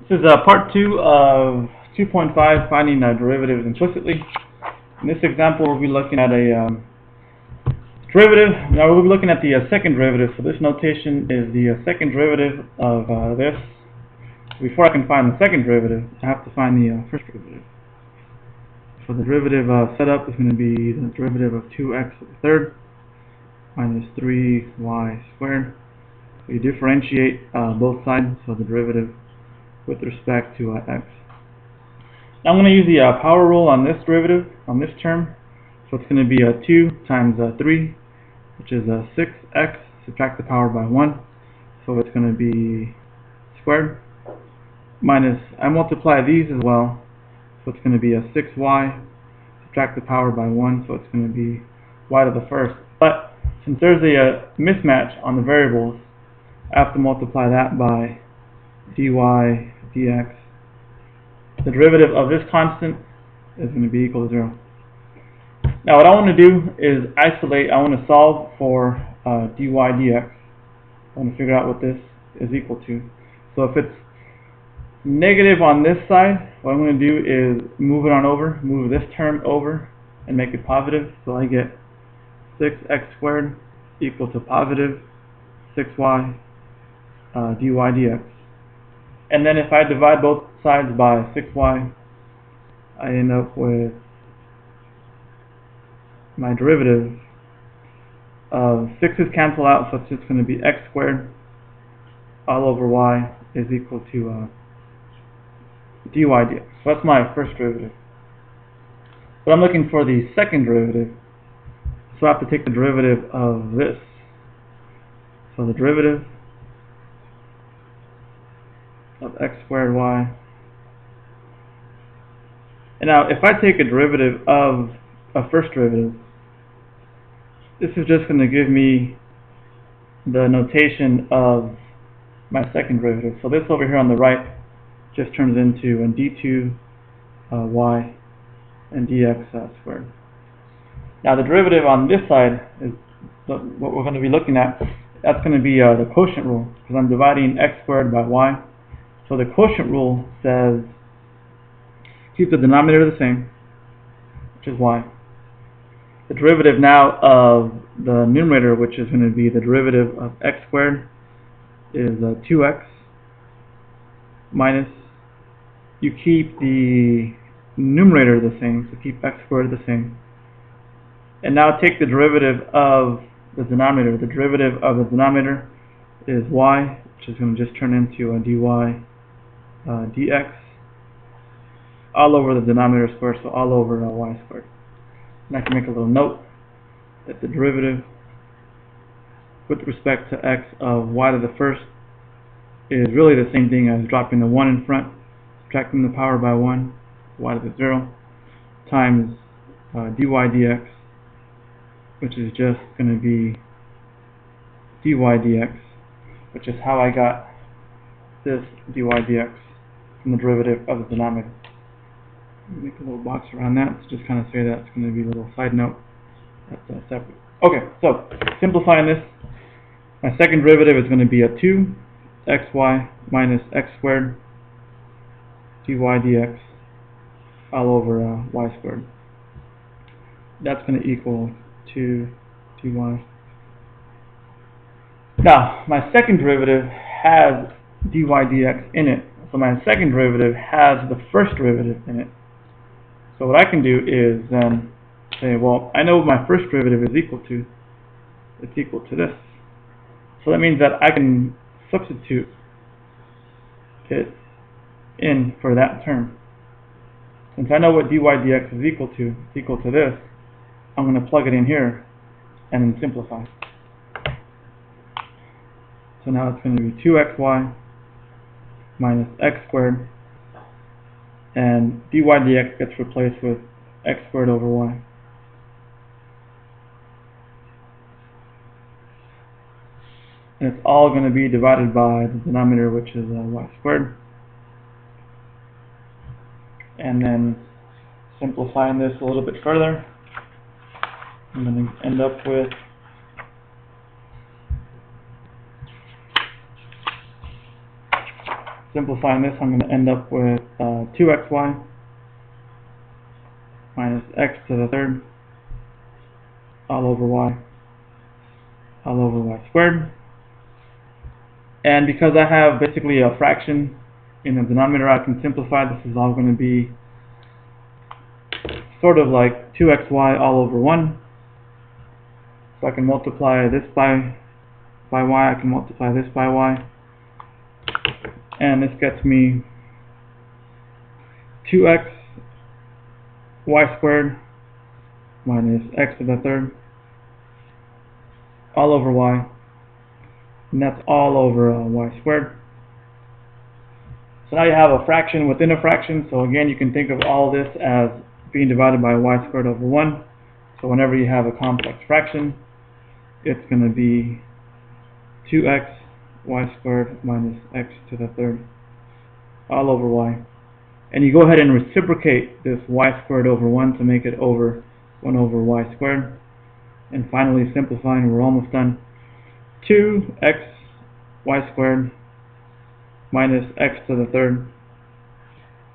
This is part 2 of 2.5, finding derivatives implicitly. In this example, we'll be looking at a derivative. Now we'll be looking at the second derivative. So this notation is the second derivative of this. Before I can find the second derivative, I have to find the first derivative. So the derivative setup is going to be the derivative of 2x to the third minus 3y squared. So you differentiate both sides, so the derivative with respect to x. Now I'm going to use the power rule on this derivative, on this term. So it's going to be 2 times 3, which is 6x, subtract the power by 1. So it's going to be squared, minus, I multiply these as well. So it's going to be 6y, subtract the power by 1. So it's going to be y to the first. But since there's a mismatch on the variables, I have to multiply that by dy dx. The derivative of this constant is going to be equal to 0. Now what I want to do is isolate, I want to solve for dy dx. I want to figure out what this is equal to. So if it's negative on this side, what I'm going to do is move it on over, move this term over and make it positive. So I get 6x squared equal to positive 6y dy dx. And then if I divide both sides by 6y, I end up with my derivative of 6's cancel out, so it's just going to be x squared all over y is equal to dy dx. So that's my first derivative. But I'm looking for the second derivative, so I have to take the derivative of this. So the derivative of x squared y. And now if I take a derivative of a first derivative, this is just going to give me the notation of my second derivative. So this over here on the right just turns into d2 y and dx squared. Now the derivative on this side is what we're going to be looking at. That's going to be the quotient rule, because I'm dividing x squared by y. So the quotient rule says keep the denominator the same, which is y. The derivative now of the numerator, which is going to be the derivative of x squared, is 2x minus, you keep the numerator the same, so keep x squared the same. And now take the derivative of the denominator. The derivative of the denominator is y, which is going to just turn into a dy dx all over the denominator squared, so all over y squared. And I can make a little note that the derivative with respect to x of y to the first is really the same thing as dropping the 1 in front, subtracting the power by 1, y to the 0, times dy dx, which is just going to be dy dx, which is how I got this dy dx from the derivative of the denominator. Make a little box around that to just kind of say that's going to be a little side note that's separate. Okay, so simplifying this, my second derivative is going to be a 2xy minus x squared dy dx all over y squared. That's going to equal 2 dy. Now, my second derivative has dy dx in it, so my second derivative has the first derivative in it. So what I can do is then say, well, I know what my first derivative is equal to. It's equal to this. So that means that I can substitute it in for that term. Since I know what dy dx is equal to this, I'm going to plug it in here and then simplify. So now it's going to be 2xy minus x squared, and dy dx gets replaced with x squared over y. And it's all going to be divided by the denominator, which is y squared. And then simplifying this a little bit further, I'm going to end up with Simplifying this, I'm going to end up with 2xy minus x to the third all over y squared. And because I have basically a fraction in the denominator, I can simplify. This is all going to be sort of like 2xy all over 1. So I can multiply this by y, I can multiply this by y. And this gets me 2x y squared minus x to the third all over y. And that's all over y squared. So now you have a fraction within a fraction. So again, you can think of all this as being divided by y squared over 1. So whenever you have a complex fraction, it's going to be 2x y squared minus x to the third all over y. And you go ahead and reciprocate this y squared over 1 to make it over 1 over y squared. And finally, simplifying, we're almost done. 2x y squared minus x to the third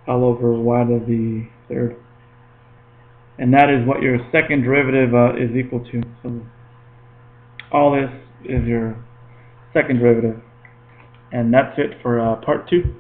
all over y to the third. And that is what your second derivative is equal to. So all this is your second derivative. And that's it for part 2.